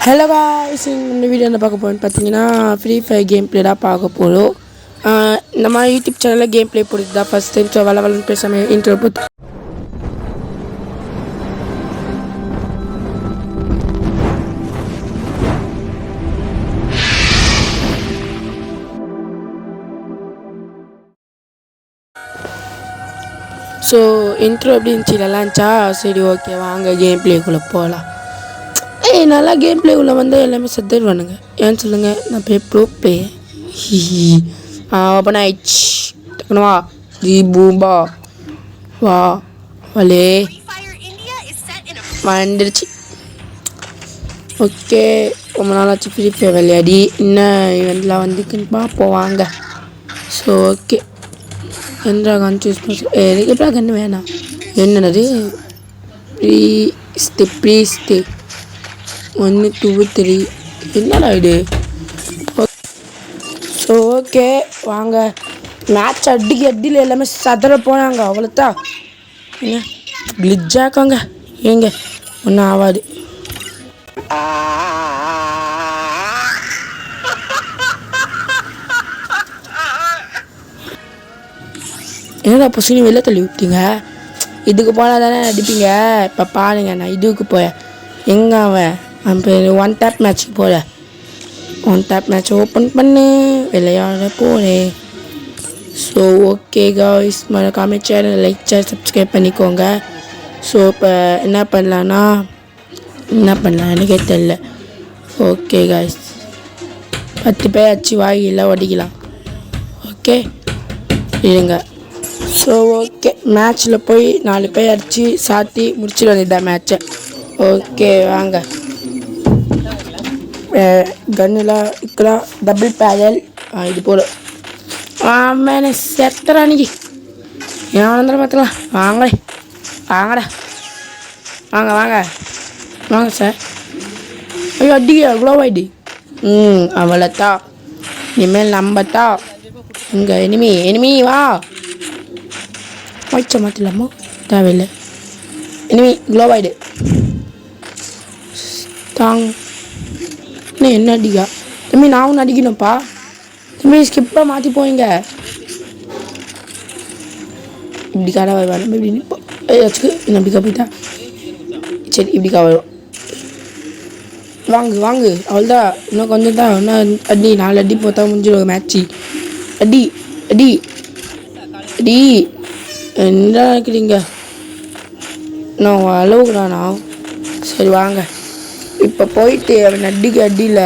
Hello guys, இந்த video என்ன பார்க்க போகிறோன்னு பார்த்தீங்கன்னா ஃப்ரீ ஃபயர் கேம் பிளே தான் பார்க்க போகிறோம். இந்த மாதிரி யூடியூப் சேனலில் கேம் பிளே போடுறது தான் ஃபஸ்ட் டைம். ஸோ வளவலன்னு பேசாமல் இன்ட்ரோ போட்டு ஸோ இன்ட்ரோ எப்படி இருந்துச்சு, நல்லா இருந்துச்சா? சரி, ஓகே, வாங்க கேம் பிளேக்குள்ளே போகலாம். நல்லா கேம் பிளேக்குள்ளே வந்து எல்லாமே செத்துடுவானுங்க. ஏன்னு சொல்லுங்கள், நான் போய் ப்ரோ பிளே ஓப்பன் ஆயிடுச்சு. டக்குனு வா பூம்பா, வா வலே வந்துடுச்சு. ஓகே, ரொம்ப நாள் ஆச்சு ஃப்ரீ ஃபயர் விளையாடி. இன்னும் இவெண்ட்லாம் வந்துக்குன்னு பார்ப்போம் வாங்க. ஸோ ஓகே, எந்த கன் சூஸ் பண்ண எனக்கு எப்படா கன்று வேணாம். என்னது ப்ரீஸ்ட்டு 1 2 3 என்னடா இது? ஸோ ஓகே, வாங்க மேட்ச் அடியில் எல்லாமே சதற போனாங்க. அவ்வளோதான். என்ன கிளிட்ஜாக்காங்க, ஏங்க ஒன்றும் ஆகாது. என்னடா பொசுனி வெளில தள்ளி விட்டீங்க? இதுக்கு போனால் தானே அடிப்பீங்க. இப்போ பாருங்க, நான் இதுக்கு போய் எங்கே அவன் பேர் 1 டேப் மேட்ச்சுக்கு போகிற. 1 டேப் மேட்ச் ஓப்பன் பண்ணு, விளையாட போகிறேன். ஸோ ஓகே காய்ஸ், மறக்காம சேனல் லைக் ஷேர் சப்ஸ்கிரைப் பண்ணிக்கோங்க. ஸோ இப்போ என்ன பண்ணலாம் எனக்கே தெரில. ஓகே காய்ஸ், 10 பேர் அச்சு வாங்கிலாம் ஒடிக்கலாம். ஓகே இருங்க. ஸோ ஓகே, மேட்ச்சில் போய் 4 பேர் அடித்து சாத்தி முடிச்சுட்டு வந்துதான் மேட்ச்சை. ஓகே வாங்க. கன்னுலாம் இக்கலாம், டபுள் பேரல் இது போல். ஆமாண்ணே செத்துறா அன்னைக்கு. ஏன் வந்துடும் பார்த்துக்கலாம். வாங்கடா வாங்க வாங்க வாங்க சார். ஐயோ அடிக்கா க்ளோவ் ஆகிடு. அவ்வளோத்தான், இனிமேல் நம்பத்தான். இங்கே எனிமி வா. வாய்ச்ச மாற்றலாமா? தேவையில்லை. இனிமே க்ளோவ் ஆகிடு தாங்க. என்ன அடிக்கா தம்பி? நான் ஒன்று அடிக்கணும்ப்பா தம்பி. ஸ்கிப்பாக மாற்றி போயிங்க. இப்படி கடை வருவா. நம்ம இப்படி நிற்போம். வச்சுக்கு என்ன இப்படிக்கா போயிட்டா. சரி, இப்படிக்கா வரும். வாங்கு அவ்வளோதான். இன்னும் கொஞ்சம் தான். இன்னும் அடி 4 அடி போத்தா முடிஞ்சிடும் மேட்ச்சு. அடி அடி அடி. என்ன நினைக்கிறீங்க? நான் அளவுக்குறானா? சரி வாங்க, இப்போ போயிட்டு அவன் அடியில்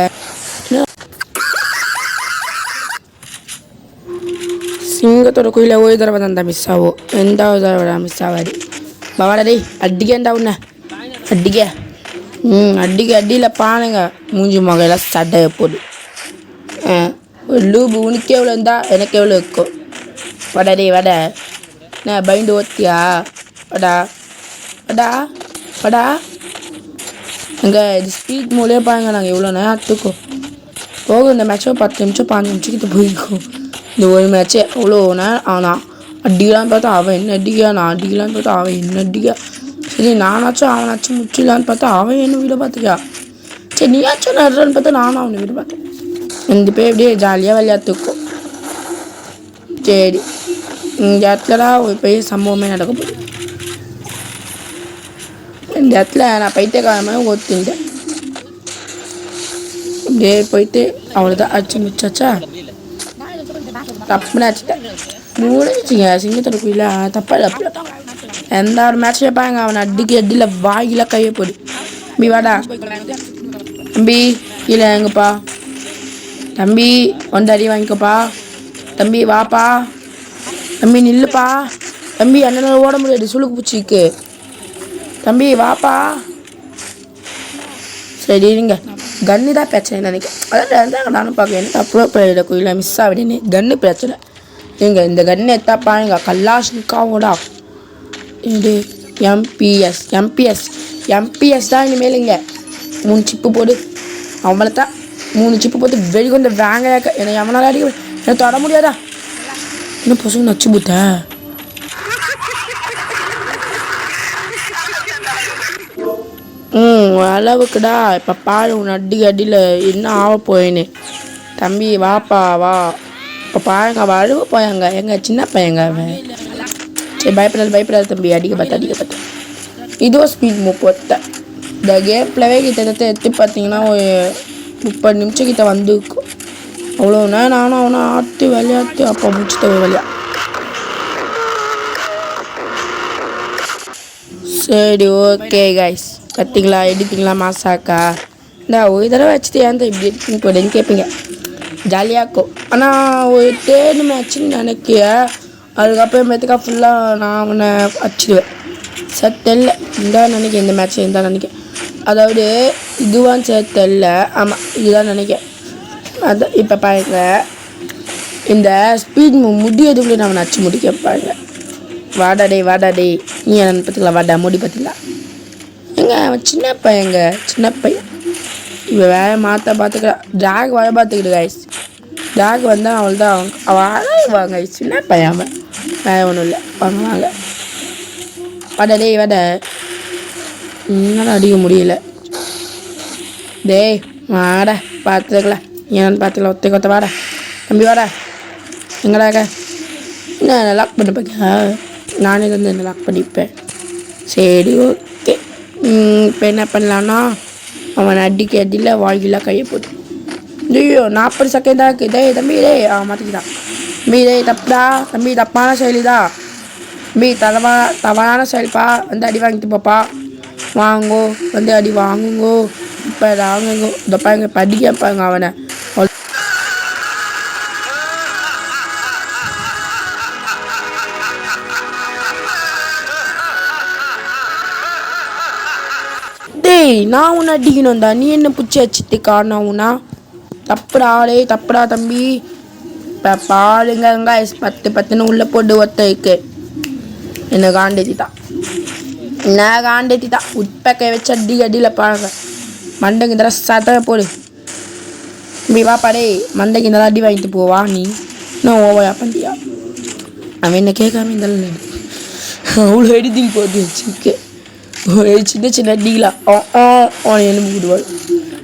சிங்கத்தோட கோயில ஒரு தடவை தான் மிஸ் ஆகும். 2வது தடவை மிஸ் ஆகாது. பவாடே அடிக்கண்டா உன்ன அடிக்க அடியில் பானுங்க. மூஞ்சி மகையெல்லாம் சட்டைய போடு. லூபு உனக்கு எவ்வளோ இருந்தா எனக்கு எவ்வளோ இருக்கும்? வட நான் பயந்து ஓத்தியா? வடா அங்கே இது ஸ்பீட் மூலே பாருங்க. நாங்கள் எவ்வளோ நேரத்துக்கும் போகும். இந்த மேட்ச்சோ 10 நிமிஷம் 15 நிமிஷத்துக்கு போயிருக்கோம். இந்த ஒரு மேட்ச்சே அவ்வளோ நேரம். ஆனால் அடிக்கலான்னு பார்த்தா அவன் என்ன அடிக்கா, நான் அடிக்கலான்னு பார்த்தா அவன் என்ன அடிக்கா. சரி, நானாச்சும் அவனாச்சும் முச்சிடலான்னு பார்த்தா அவன் என்ன வீட பார்த்துக்கா. சரி, நீயாச்சும் நடுறான்னு பார்த்தா நானும் அவனை வீட பார்த்தேன். 2 பேர் எப்படியே ஜாலியாக விளையாட்டுக்கும். சரி, இந்த இடத்துல தான் ஒரு பெரிய சம்பவமே நடக்க போகுது. இந்த இடத்துல நான் பைத்தியக்காரமாக ஒத்துட்டேன். இப்படியே போயிட்டு அவ்வளோதான். அடிச்சு முடிச்சாச்சா? தப்புன்னு அடிச்சுட்டேன். முடிஞ்சிச்சிங்க. சிங்கத்தோட கோயில தப்பா எந்த ஒரு மேட்ச் வைப்பாங்க. அவனை அடியில் வாயில கையை போடு. தம்பி வாடா தம்பி, கீழே எங்கப்பா தம்பி? வந்து அடி வாங்கிக்கப்பா தம்பி. வாப்பா தம்பி, நில்லுப்பா தம்பி. அண்ணனால் ஓட முடியாது, சுளுக்கு பூச்சிக்கு. தம்பி வாப்பா. சரி இருங்க, கன்று தான் பிரச்சனை நினைக்கிறேன். அதான் நானும் பார்க்க. எனக்கு அப்புறம் போயிட கோயில மிஸ் ஆகிடுன்னு கன்று பிரச்சனை. நீங்கள் இந்த கன்று எத்தா பாருங்க. கல்லாஷ்னிக்காவோடா இது எம்பிஎஸ் தான் இனிமேல். இங்கே 3 சிப்பு போடு. அவ்வளோத்தான், 3 சிப்பு போட்டு வெறி கொஞ்சம் வேங்காக்க. என்னை எவனால அடிக்க என்னை தொட முடியாதா? என்ன பசங்க நச்சு பூத்த? அளவுக்குடா. இப்போ பாரு உன் அடியில் என்ன ஆக போயின்னு. தம்பி வாப்பா வா. இப்போ பாருங்க அவள் அழுவ போயாங்க. எங்கள் சின்ன பையங்க அவன். சரி பயப்படாது தம்பி. அடிக்க பார்த்து இதுவும் ஸ்பீட் மூவ் போட்டேன். இந்த கேம் பிளவே கிட்டத்தட்ட எடுத்து பார்த்தீங்கன்னா ஒரு 30 நிமிஷம் கிட்ட வந்துருக்கும். அவ்வளோனா நானும் அவனை ஆட்டு விளையாட்டு அப்போ முடிச்சுட்டு விளையா. சரி ஓகே கைஸ், பார்த்தீங்களா எடிட்டிங்களா மாசாக்கா. ஒரு தடவை வச்சுட்டு ஏன் இப்படி எடிட்டிங் போடுன்னு கேட்பீங்க. ஜாலியாக இருக்கும். ஆனால் ஒரு 3 மேட்ச்சுன்னு நினைக்க. அதுக்கப்புறமேட்டுக்கா ஃபுல்லாக நான் அவனை வச்சிடுவேன். சார் தெரில இதான் நினைக்கிறேன். இந்த மேட்ச் இருந்தால் நினைக்கிறேன். அதாவது இதுவான்னு சார் தெரில. ஆமாம் இதுதான் நினைக்கிறேன். அதான் இப்போ பாருங்க இந்த ஸ்பீட் முடியதுக்குள்ளே நான் நச்சு முடிக்க பாருங்க. வாடாடே நீ என்ன பார்த்துக்கலாம். வாடா முடி பார்த்துக்கலாம். எங்க அவன் சின்ன பையன் இவன் வேலை பார்த்துக்கிறா. ட்ராக் வர பார்த்துக்கிட்டு கைஸ். ட்ராக் வந்தால் அவள் தான் அவள் அழகுவாங்க. சின்ன பையன் அவன். வேறு ஒன்றும் இல்லை. வாங்க வாடா என்னால் அடிக்க முடியல. வாடா பார்த்துக்கலாம். ஏன்னு பார்த்துக்கலாம். ஒத்த வாடா தம்பி வாடா. எங்கடாக்க என்ன லாக் பண்ணி பார்க்க. நானே வந்து என்ன லாக் பண்ணிப்பேன். சரி ஓகே. இப்போ என்ன பண்ணலான்னா அவன் அடியில் வாழ்கிலாம் கையை போட்டு. ஐயோ 40 செகண்டாக இருக்குது. தம்பி மாற்றிக்கிட்டான். தம்பி தப்புடா தம்பி. தப்பான செயலிதான் தம்பி. தவறான செயல்ப்பா. வந்து அடி வாங்கிட்டு போப்பா. வாங்கோ வந்து அடி வாங்குங்கோ. இப்போ வாங்குங்கோ. இந்த பாருங்க இப்போ அடி கேட்பாங்க அவனை. நான் உன்னை அடிக்கணும் தான். நீ என்ன பிடிச்சி வச்சுட்டு காரணம்னா தப்புடா தம்பி. இப்போ பாருங்க 10 உள்ளே போட்டு ஒருத்தருக்கு என்ன காண்டேத்திட்டான். உட்பக்கை வச்சு அடியில் பாருங்க. மண்டைக்கு இந்த சத்தமே போடு தம்பி. வாப்பாடே மண்டைக்கு இந்த அடி வாங்கிட்டு போவா. நீ இன்னும் ஓவரா பண்ணியா. அவன் என்ன கேட்காம இருந்தாலும் அவ்வளோ எடிட்டிங் போட்டு வச்சுருக்கு. சின்ன அடிக்கலாம் எலும்பு விடுவாள்.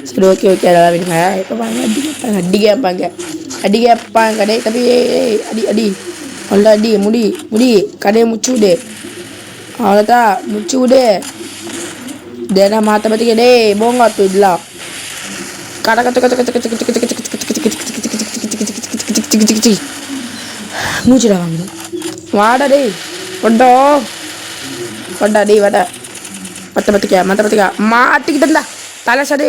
சரி ஓகே அதெல்லாம் விடுங்க. இப்போ பாருங்க அடி கேட்பாங்க. டே தம்பி அடி நல்லா அடி முடி கடையை முச்சு விடு. அவ்வளோதான் முச்சு விடு. தினம் மாற்ற பார்த்திக்க. போங்காத்து இதெல்லாம் கடை மூச்சுடா வாங்க. வாடா கொண்டோ வாடா மற்ற மாட்டிக்கிட்டு இருந்தா தலை சரி.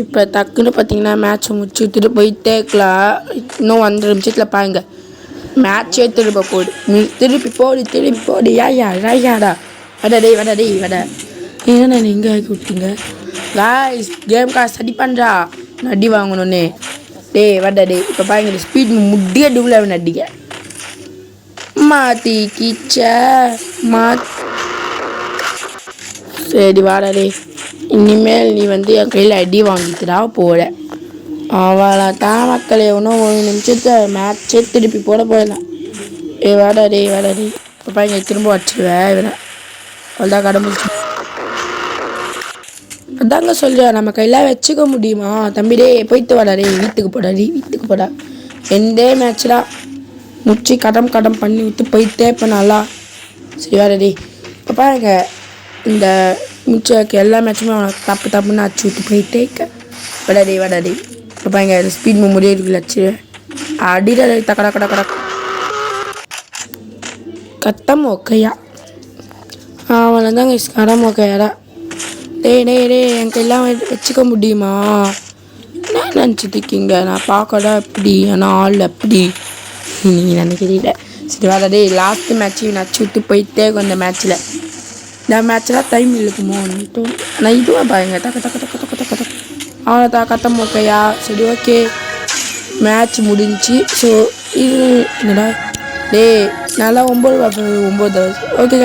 இப்போ டக்குன்னு பார்த்தீங்கன்னா மேட்ச்சை முடிச்சுட்டு போயிட்டே இருக்கலாம். இன்னும் 1 நிமிஷத்தில் பாருங்க மேட்சே திருப்ப திருப்பி போடு. யாடா வடா ஏன்னா நீங்கள் ஆக்கி விட்டீங்க காய்ஸ். கேம் காசு ஸ்டடி பண்ணுறா. அடி வாங்கணுன்னே. வடா இப்போ பாருங்க ஸ்பீட் முடிய டூவில் அவன் அடிக்க சரி வாடா. இனிமேல் நீ வந்து என் கையில் அடி வாங்கிட்டுடா போட. அவளை தான் மக்களே. இன்னும் 1 நிமிஷத்தை மேட்சே திருப்பி போட போயிடலாம். வாடா இப்போ பாருங்க திரும்ப வச்சுருவேன் இவனை. அவ்வளோதான் கடை முடிச்சு. அதாங்க சொல்கிறேன் நம்ம கையில் வச்சுக்க முடியுமா தம்பி. போயிட்டு வாடா. வீட்டுக்கு போடா. எந்த மேட்ச்டா முடிச்சு கடம் பண்ணி விட்டு போயிட்டே இப்போ நல்லா. சரி வாடா. இப்போ பாருங்க இந்த மிச்சம் எல்லா மேட்சுமே அவனை தப்புன்னு அச்சு விட்டு போயிட்டே இருக்க. வாடா. இப்போ பாருங்க ஸ்பீட் மெமரியே இருக்குல்ல. அச்சு அடிடா கடை கட்டம் ஓக்கையா. அவனை தாங்க கடம் ஓக்கையாடா. என் கையெல்லாம் வச்சுக்க முடியுமா. என்ன நினச்சிட்டு இருக்கீங்க. நான் பார்க்கடா எப்படி ஆனால் ஆள் அப்படி நீங்கள் நினைக்கிறீங்க. சரி வாடா. லாஸ்ட்டு மேட்ச்சு நச்சு விட்டு போயிட்டே இருக்கும். இந்த மேட்ச்லாம் டைம் இருக்குமோ ஆனால் இதுவும் பாருங்க டக்கு அவ்வளோதான் கட்டம் ஓக்கையா. சரி ஓகே மேட்ச் முடிஞ்சு. ஸோ இது என்னடா நல்லா 9 ஓகே.